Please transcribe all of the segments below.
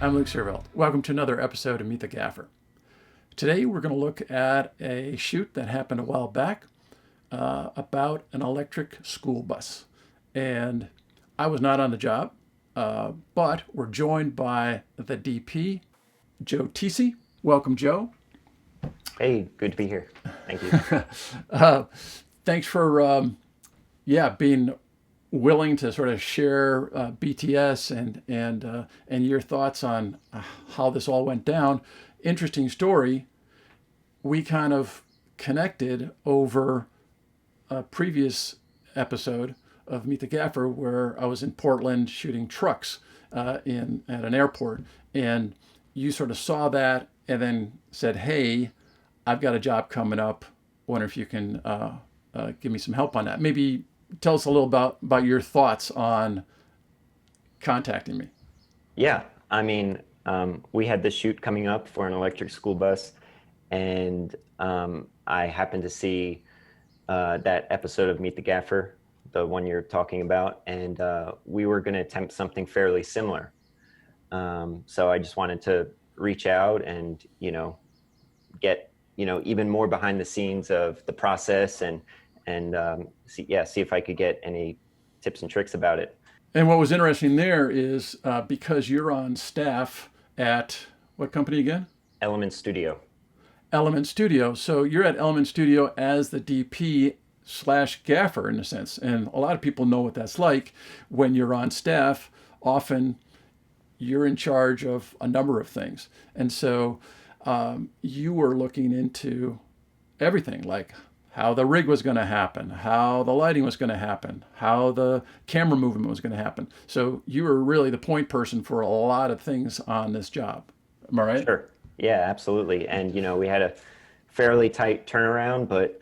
I'm Luke Servelt. Welcome to another episode of Meet the Gaffer. Today we're going to look at a shoot that happened a while back about an electric school bus. And I was not on the job, but we're joined by the DP, Joe Tese. Welcome, Joe. Hey, good to be here. Thank you. Thanks for being willing to sort of share BTS and your thoughts on how this all went down. Interesting story. We kind of connected over a previous episode of Meet the Gaffer where I was in Portland shooting trucks at an airport, and you sort of saw that and then said, "Hey, I've got a job coming up. Wonder if you can give me some help on that." Maybe tell us a little about your thoughts on contacting me. Yeah, we had this shoot coming up for an electric school bus, and I happened to see that episode of Meet the Gaffer, the one you're talking about, and we were going to attempt something fairly similar. So I just wanted to reach out and, get, even more behind the scenes of the process and see if I could get any tips and tricks about it. And what was interesting there is because you're on staff at what company again? Element Studio. Element Studio. So you're at Element Studio as the DP / gaffer in a sense. And a lot of people know what that's like. When you're on staff, often you're in charge of a number of things. And so you were looking into everything, like how the rig was going to happen, how the lighting was going to happen, how the camera movement was going to happen. So you were really the point person for a lot of things on this job. Am I right? Sure. Yeah, absolutely. And, we had a fairly tight turnaround, but,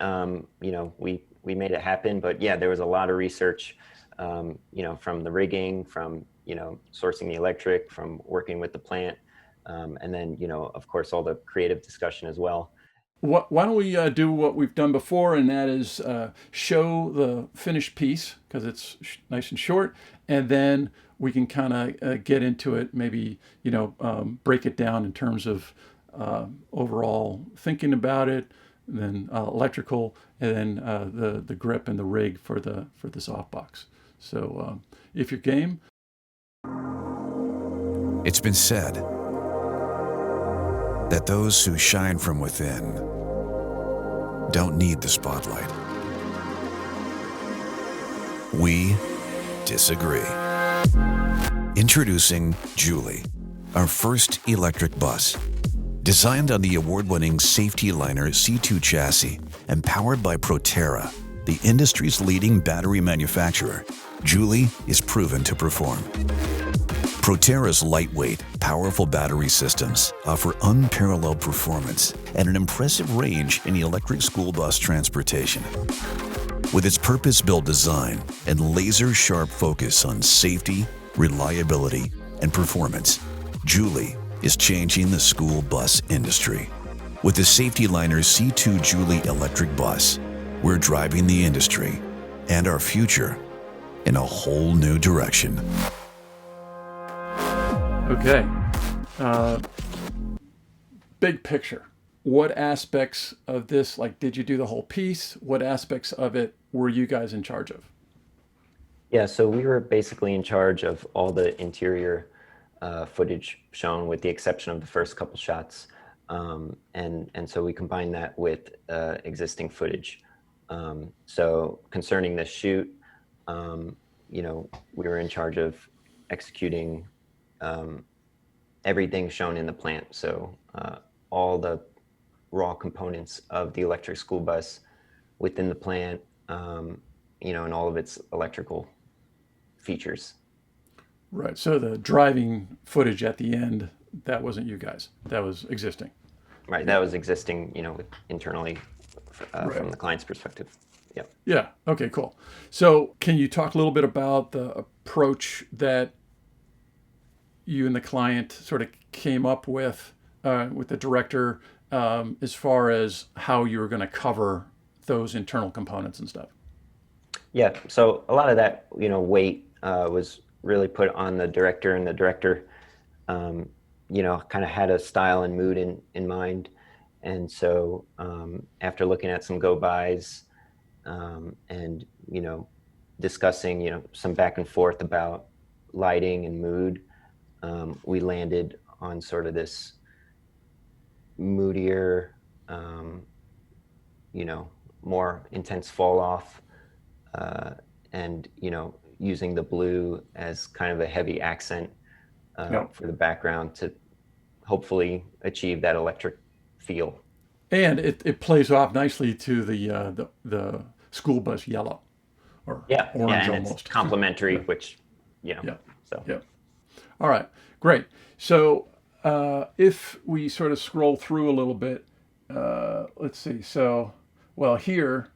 we made it happen. But yeah, there was a lot of research, from the rigging, from, sourcing the electric, from working with the plant. And then, of course, all the creative discussion as well. Why don't we do what we've done before, and that is show the finished piece because it's nice and short, and then we can kind of get into it. Maybe break it down in terms of overall thinking about it, and then electrical, and then the grip and the rig for the softbox. So if you're game. It's been said that those who shine from within don't need the spotlight. We disagree. Introducing Julie, our first electric bus. Designed on the award-winning Safety Liner C2 chassis and powered by Proterra, the industry's leading battery manufacturer, Julie is proven to perform. Proterra's lightweight, powerful battery systems offer unparalleled performance and an impressive range in electric school bus transportation. With its purpose-built design and laser-sharp focus on safety, reliability, and performance, Julie is changing the school bus industry. With the Safety Liner C2 Julie electric bus, we're driving the industry and our future in a whole new direction. Okay. Big picture. What aspects of this, did you do the whole piece? What aspects of it were you guys in charge of? Yeah, so we were basically in charge of all the interior footage shown, with the exception of the first couple shots. And so we combined that with existing footage. So concerning this shoot, we were in charge of executing everything shown in the plant. So all the raw components of the electric school bus within the plant, and all of its electrical features. Right. So the driving footage at the end, that wasn't you guys. That was existing. Right. That was existing, internally Right. from the client's perspective. Yeah. Yeah. Okay, cool. So can you talk a little bit about the approach that you and the client sort of came up with the director as far as how you were going to cover those internal components and stuff? Yeah. So a lot of that, weight was really put on the director, and the director, kind of had a style and mood in mind. And so after looking at some go-bys and, discussing, some back and forth about lighting and mood, we landed on sort of this moodier, um, more intense fall off, and, using the blue as kind of a heavy accent Yep. for the background to hopefully achieve that electric feel. And it plays off nicely to the school bus yellow or Yeah, orange and it's almost. complementary, Yeah. which, Yeah. so. Yeah. All right. Great. So if we sort of scroll through a little bit, let's see. So, well, here,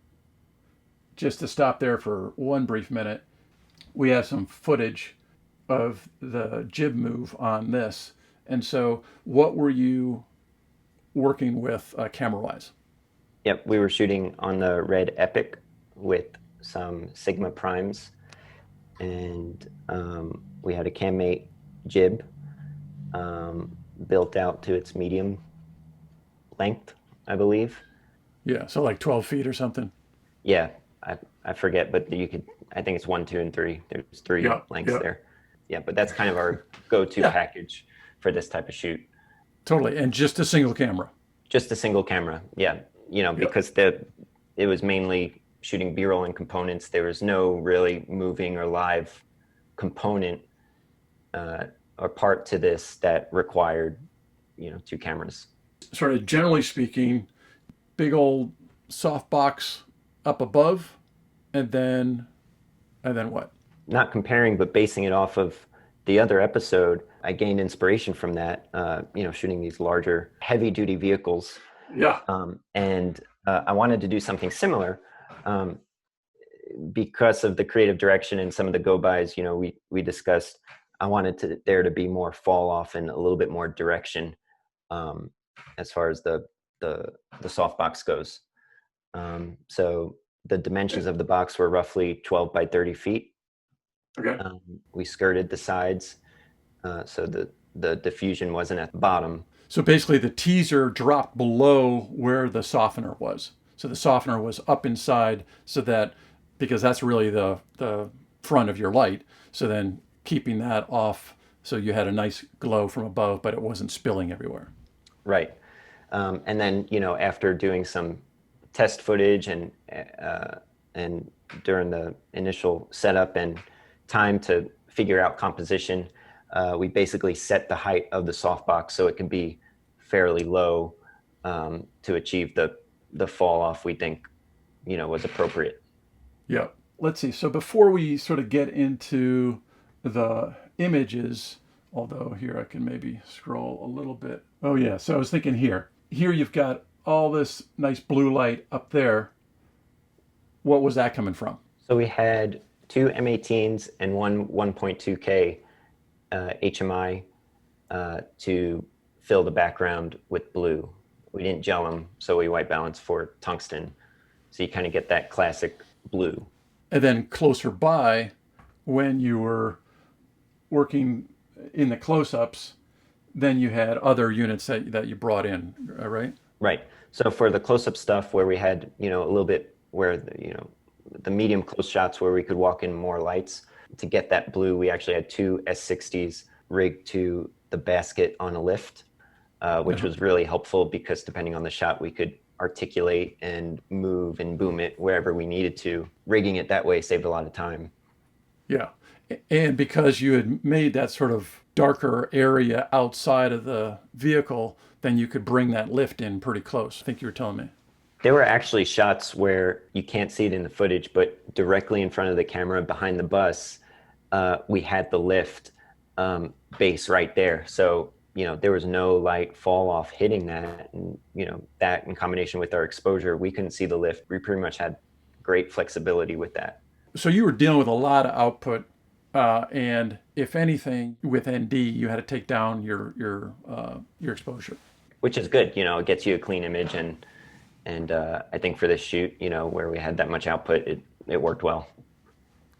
just to stop there for one brief minute, we have some footage of the jib move on this. And so, what were you working with camera wise? Yep, we were shooting on the Red Epic with some Sigma primes, and we had a CamMate jib built out to its medium length, I believe. Yeah. So, like 12 feet or something. Yeah, I forget, but I think it's 1, 2, and 3. There's three Yeah. lengths Yeah. there. Yeah, but that's kind of our go-to Yeah. package for this type of shoot. Totally. And just a single camera. Just a single camera. Yeah, because it was mainly shooting B-roll and components. There was no really moving or live component or part to this that required, 2 cameras. Sort of generally speaking, big old softbox up above, and then what? Not comparing, but basing it off of the other episode, I gained inspiration from that, shooting these larger, heavy-duty vehicles. Yeah. And I wanted to do something similar because of the creative direction and some of the go-bys, we discussed. I wanted there to be more fall off and a little bit more direction as far as the softbox goes. So the dimensions of the box were roughly 12 by 30 feet. Okay. We skirted the sides, so the diffusion wasn't at the bottom. So basically, the teaser dropped below where the softener was. So the softener was up inside, so that because that's really the front of your light. So then keeping that off, so you had a nice glow from above, but it wasn't spilling everywhere. Right. And then, after doing some test footage and during the initial setup and time to figure out composition, we basically set the height of the softbox so it can be fairly low to achieve the fall off we think, was appropriate. Yeah. Let's see. So before we sort of get into the images, although here I can maybe scroll a little bit. Oh yeah. So I was thinking here you've got all this nice blue light up there. What was that coming from? So we had 2 M18s and one 1.2K HMI to fill the background with blue. We didn't gel them, so we white balanced for tungsten. So you kind of get that classic blue. And then closer by, when you were working in the close-ups, then you had other units that you brought in, right? Right. So for the close-up stuff where we had, a little bit where, the medium close shots where we could walk in more lights, to get that blue, we actually had 2 S60s rigged to the basket on a lift, which was really helpful because depending on the shot, we could articulate and move and boom it wherever we needed to. Rigging it that way saved a lot of time. Yeah. And because you had made that sort of darker area outside of the vehicle, then you could bring that lift in pretty close. I think you were telling me. There were actually shots where you can't see it in the footage, but directly in front of the camera behind the bus, we had the lift base right there. So, there was no light fall off hitting that. And, that in combination with our exposure, we couldn't see the lift. We pretty much had great flexibility with that. So you were dealing with a lot of output. And if anything, with ND, you had to take down your exposure. Which is good. It gets you a clean image. And I think for this shoot, where we had that much output, it worked well.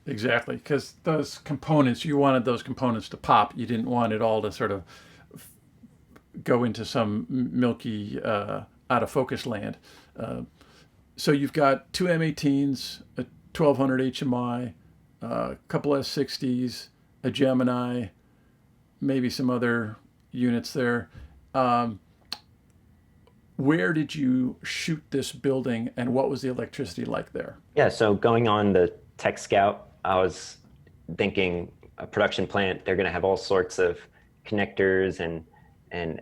Exactly, because those components, you wanted those components to pop. You didn't want it all to sort of go into some milky out of focus land. So you've got two M18s, a 1200 HMI, a couple S60s, a Gemini, maybe some other units there. Where did you shoot this building, and what was the electricity like there? Yeah, so going on the Tech Scout, I was thinking a production plant, they're going to have all sorts of connectors and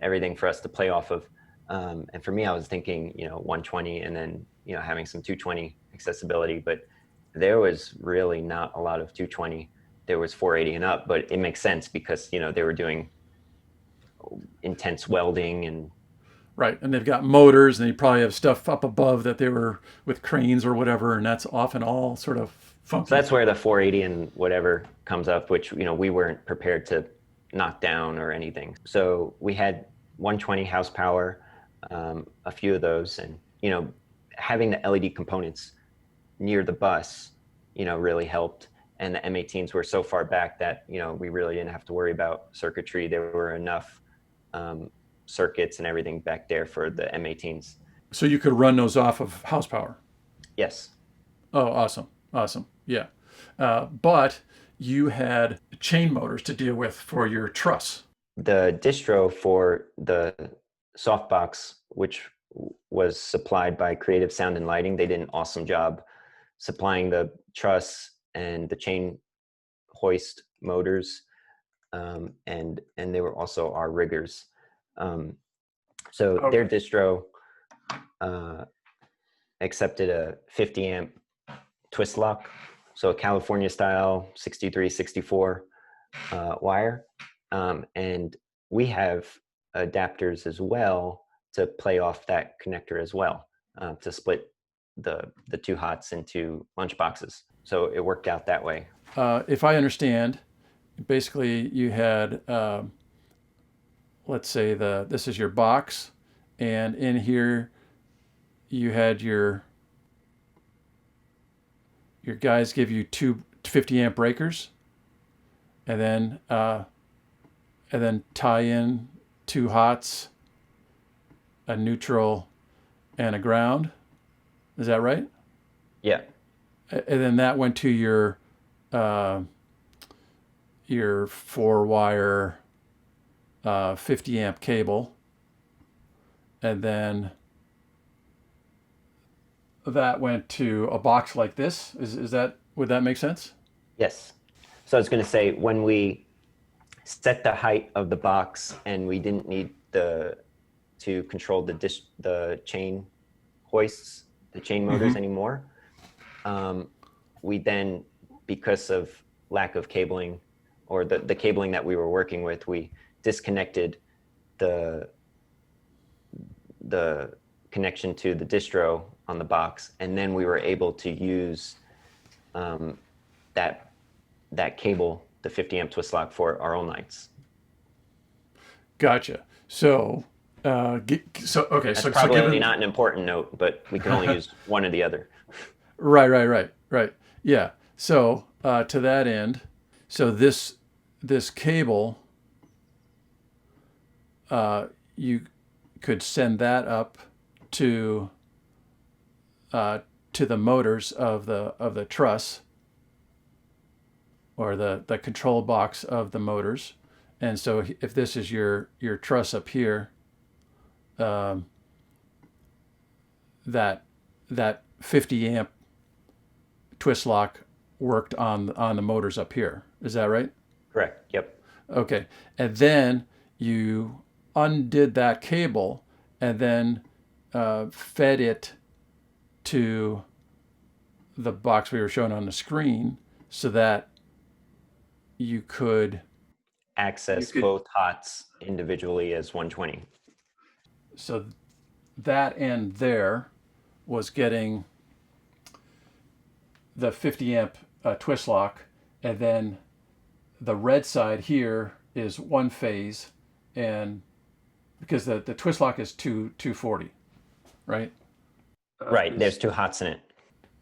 everything for us to play off of. And for me, I was thinking, 120 and then, having some 220 accessibility, but there was really not a lot of 220. There was 480 and up, but it makes sense because, they were doing intense welding and Right, and they've got motors, and they probably have stuff up above that they were with cranes or whatever, and that's often all sort of funky. so that's where the 480 and whatever comes up, which, we weren't prepared to knock down or anything. So we had 120 horsepower, a few of those, and, having the LED components near the bus, really helped. And the M18s were so far back that, we really didn't have to worry about circuitry. There were enough circuits and everything back there for the M18s. So you could run those off of house power. Yes. Oh, awesome. Yeah. But you had chain motors to deal with for your truss. The distro for the softbox, which was supplied by Creative Sound and Lighting, they did an awesome job supplying the truss and the chain hoist motors, and they were also our riggers. So Okay. their distro accepted a 50 amp twist lock, so a California style 6364 wire, and we have adapters as well to play off that connector as well, to split the two hots into lunch boxes. So it worked out that way. If I understand, basically you had, let's say this is your box, and in here you had your guys give you two 50 amp breakers, and then tie in two hots, a neutral, and a ground. Is that right? Yeah. And then that went to your 4-wire 50 amp cable, and then that went to a box like this. Would that make sense? Yes. So I was going to say, when we set the height of the box and we didn't need to control the chain hoists, the chain motors anymore, we then, because of lack of cabling, or the cabling that we were working with, we disconnected the connection to the distro on the box, and then we were able to use that cable, the 50 amp twist lock, for our own lights. Gotcha. So, okay. That's So probably given, not an important note, but we can only use one or the other. Right. Yeah. So to that end, so this cable, you could send that up to the motors of the truss, or the control box of the motors. And so if this is your truss up here, that 50 amp twist lock worked on the motors up here. Is that right? Correct. Yep. Okay. And then you undid that cable and then fed it to the box we were showing on the screen, so that you could Access both hots individually as 120. So that end there was getting the 50 amp twist lock, and then the red side here is one phase, and because the twist lock is 240, right? Right. There's two hots in it.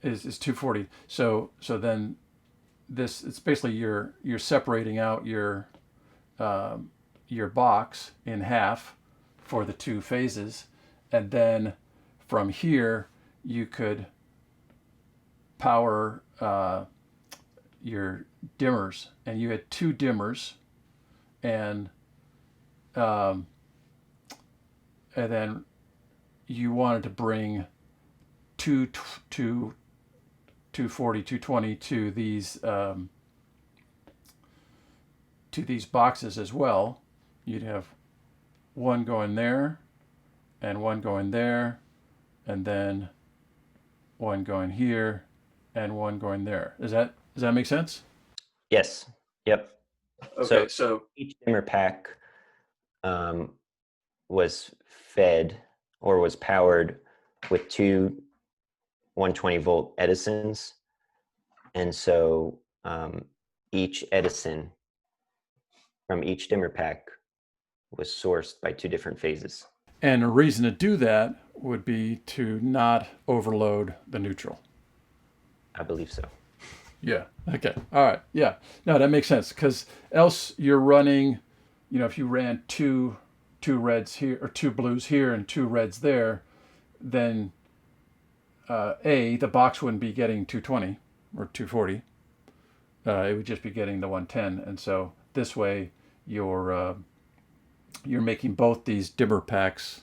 Is 240. So then it's basically you're separating out your box in half, for the two phases. And then from here, you could power your dimmers. And you had two dimmers, and then you wanted to bring 240, 220 to these boxes as well. You'd have one going there, and one going there, and then one going here, and one going there. Does that make sense? Yes. Yep. Okay, So each dimmer pack was fed or was powered with two 120-volt Edisons. And so each Edison from each dimmer pack was sourced by two different phases. and a reason to do that would be to not overload the neutral. I believe so. Yeah. Okay. All right. Yeah. No, that makes sense, because else you're running, if you ran two reds here or two blues here and two reds there, then the box wouldn't be getting 220 or 240. It would just be getting the 110, and so this way you're making both these dimmer packs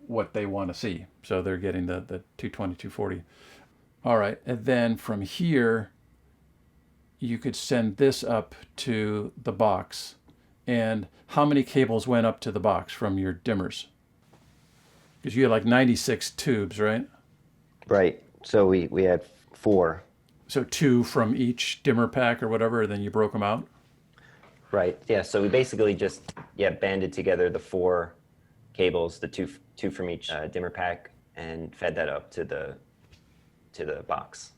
what they want to see. So they're getting the 220, 240. All right. And then from here, you could send this up to the box. And how many cables went up to the box from your dimmers? Because you had like 96 tubes, right? Right. So we had four. So two from each dimmer pack or whatever, then you broke them out? Right. Yeah. So we basically just banded together the four cables, the two from each dimmer pack, and fed that up to the box.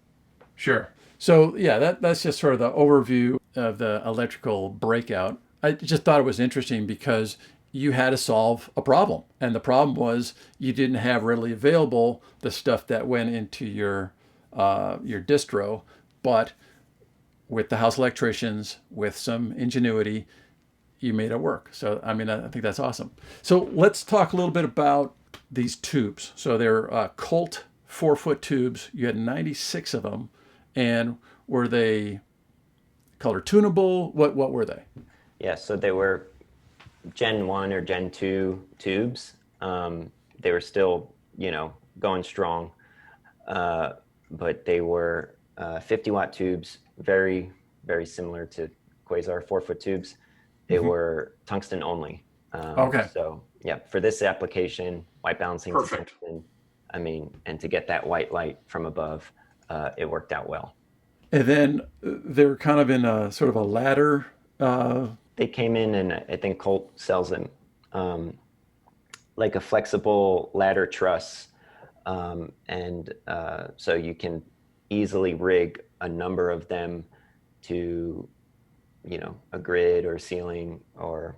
Sure. So yeah, that's just sort of the overview of the electrical breakout. I just thought it was interesting because you had to solve a problem, and the problem was you didn't have readily available the stuff that went into your distro, but with the house electricians, with some ingenuity, you made it work. So, I mean, I think that's awesome. So let's talk a little bit about these tubes. So they're Colt 4-foot tubes. You had 96 of them. And were they color tunable? What were they? Yeah, so they were Gen 1 or Gen 2 tubes. They were still, going strong. But they were 50-watt tubes, very, very similar to Quasar 4-foot tubes. They were tungsten only. Okay. So, yeah, for this application, white balancing to Perfect. tungsten, and to get that white light from above, it worked out well. And then they're kind of in a sort of a ladder. They came in, and I think Colt sells them like a flexible ladder truss. So you can easily rig a number of them to, a grid or ceiling or,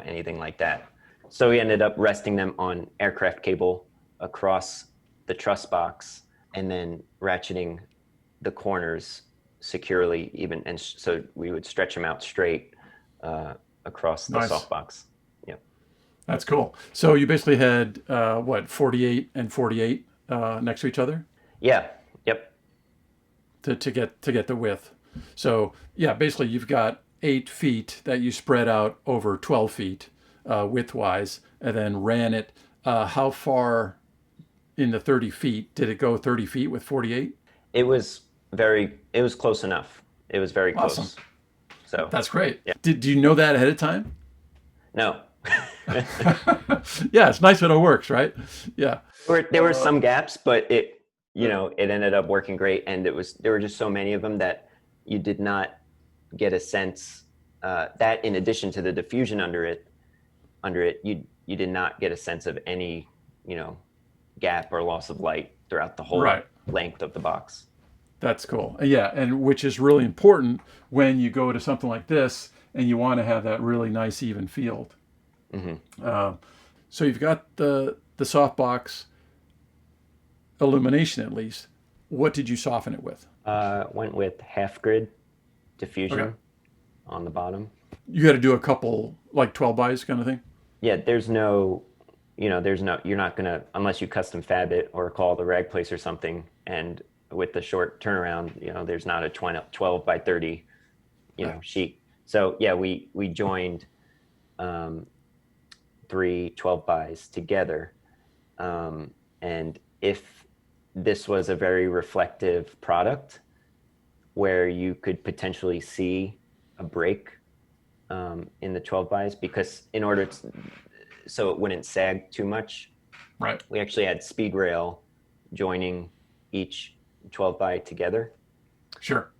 anything like that. So we ended up resting them on aircraft cable across the truss box, and then ratcheting the corners securely so we would stretch them out straight across the Nice. softbox. Yep. That's cool. So you basically had 48 and 48 next to each other Yeah. Yep. to get the width. So yeah, basically you've got 8 feet that you spread out over 12 feet widthwise, and then ran it. How far in the 30 feet did it go? 30 feet with 48? It was close enough. It was very close. Awesome. So That's great. Yeah. Did you know that ahead of time? no, Yeah, it's nice when it works, right? Yeah. there were some gaps, but it ended up working great. And there were just so many of them that you did not get a sense that, in addition to the diffusion under it, you did not get a sense of any, gap or loss of light throughout the whole Right. length of the box. That's cool. Yeah, and which is really important when you go to something like this and you want to have that really nice even field. Mm-hmm. So you've got the softbox illumination at least. What did you soften it with? Went with half grid diffusion Okay. on the bottom. You had to do a couple like 12 buys kind of thing. Yeah, there's no, you're not gonna, unless you custom fab it or call the rag place or something. And with the short turnaround, there's not a 12 by 30, Right. sheet. So yeah, we joined three 12 buys together. And if this was a very reflective product where you could potentially see a break in the 12 buys, because in order to, so it wouldn't sag too much, Right. we actually had speed rail joining each 12 by together, Sure.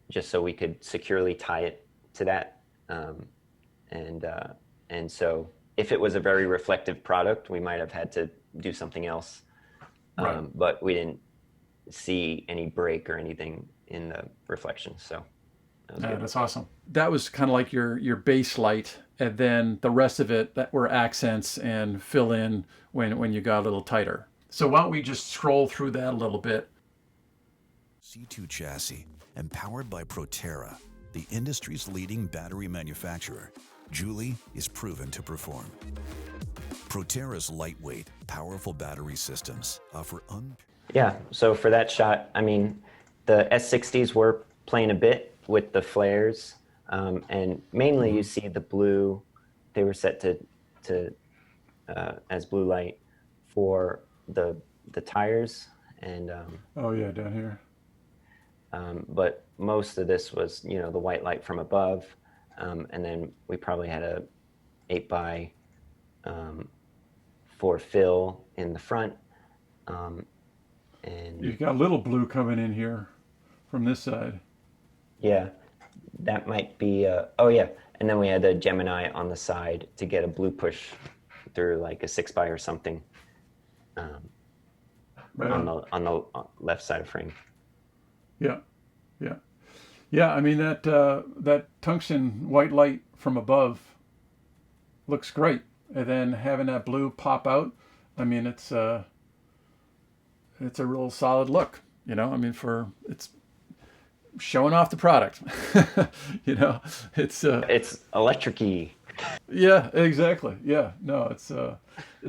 just so we could securely tie it to that. And so if it was a very reflective product, we might have had to do something else. Right. But we didn't see any break or anything in the reflection. So that was Yeah, good. that's awesome. That was kind of like your base light, and then the rest of it that were accents and fill in when you got a little tighter. So why don't we just scroll through that a little bit? C2 chassis and powered by Proterra, the industry's leading battery manufacturer, Julie is proven to perform. Proterra's lightweight, powerful battery systems offer Yeah, so for that shot, I mean, the S60s were playing a bit with the flares, and mainly you see the blue. They were set to as blue light for the tires, and Oh yeah, down here. but most of this was the white light from above, and then we probably had a 8 by for fill in the front. And You got a little blue coming in here from this side. yeah, that might be, oh yeah. And then we had a Gemini on the side to get a blue push through like a 6 by or something Right on on. the left side of frame. Yeah, yeah, yeah. I mean that tungsten white light from above looks great, and then having that blue pop out. I mean, it's a real solid look. I mean, it's showing off the product. It's It's electric-y. yeah, exactly. Yeah, no, it's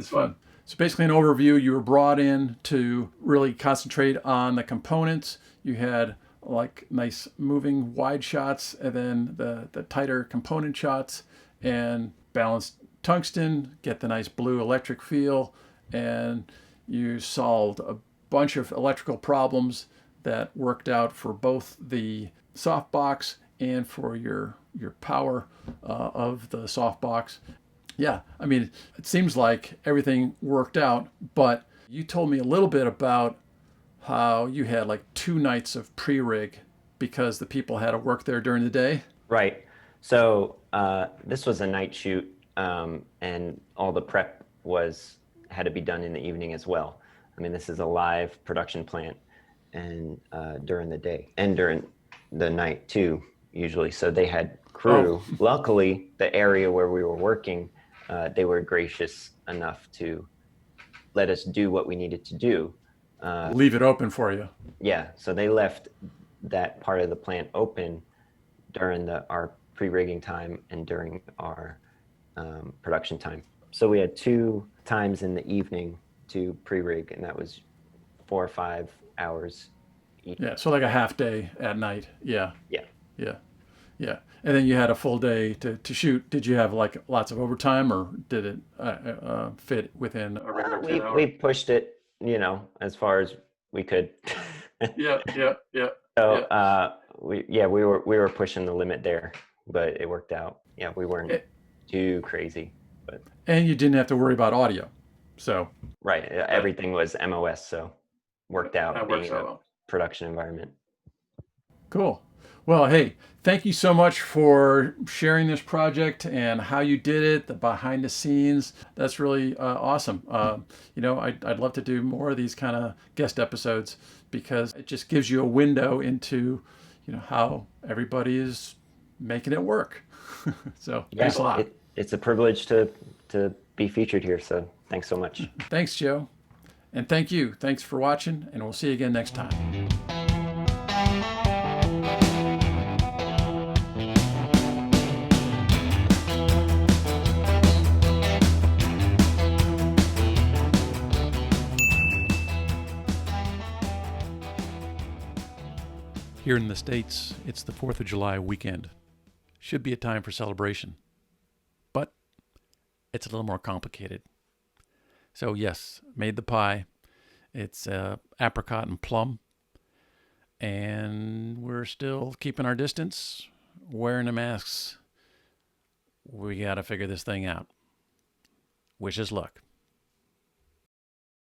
fun. So basically, an overview. You were brought in to really concentrate on the components. You had like nice moving wide shots, and then the tighter component shots, and balanced tungsten. Get the nice blue electric feel, and you solved a bunch of electrical problems that worked out for both the softbox and for your power of the softbox. Yeah, I mean, it seems like everything worked out, but you told me a little bit about how you had like 2 nights of pre-rig because the people had to work there during the day. Right. So this was a night shoot, and all the prep had to be done in the evening as well. I mean, this is a live production plant, and during the day and during the night too, usually. So they had crew. Oh. Luckily, the area where we were working, they were gracious enough to let us do what we needed to do. Leave it open for you. Yeah, so they left that part of the plant open during our pre-rigging time and during our production time. So we had 2 times in the evening to pre-rig, and that was 4 or 5 hours each. Yeah, so like a half day at night. Yeah, Yeah. yeah, yeah. And then you had a full day to shoot. Did you have like lots of overtime, or did it fit within a regular 10 hour? We pushed it, as far as we could. Yeah, yeah, yeah. So yeah. we were pushing the limit there, but it worked out. Yeah, we weren't too crazy, but And you didn't have to worry about audio. So right, everything was MOS, so worked out that being works in out a well. production environment. Cool. Well, hey, thank you so much for sharing this project and how you did it, the behind the scenes. That's really awesome. I'd love to do more of these kind of guest episodes because it just gives you a window into, how everybody is making it work. So thanks a lot. It's a privilege to be featured here, so thanks so much. Thanks, Joe. And thank you. Thanks for watching, and we'll see you again next time. Here in the States, it's the 4th of July weekend. Should be a time for celebration. But it's a little more complicated. So yes, made the pie. It's apricot and plum. And we're still keeping our distance, wearing the masks. We got to figure this thing out. Wish us luck.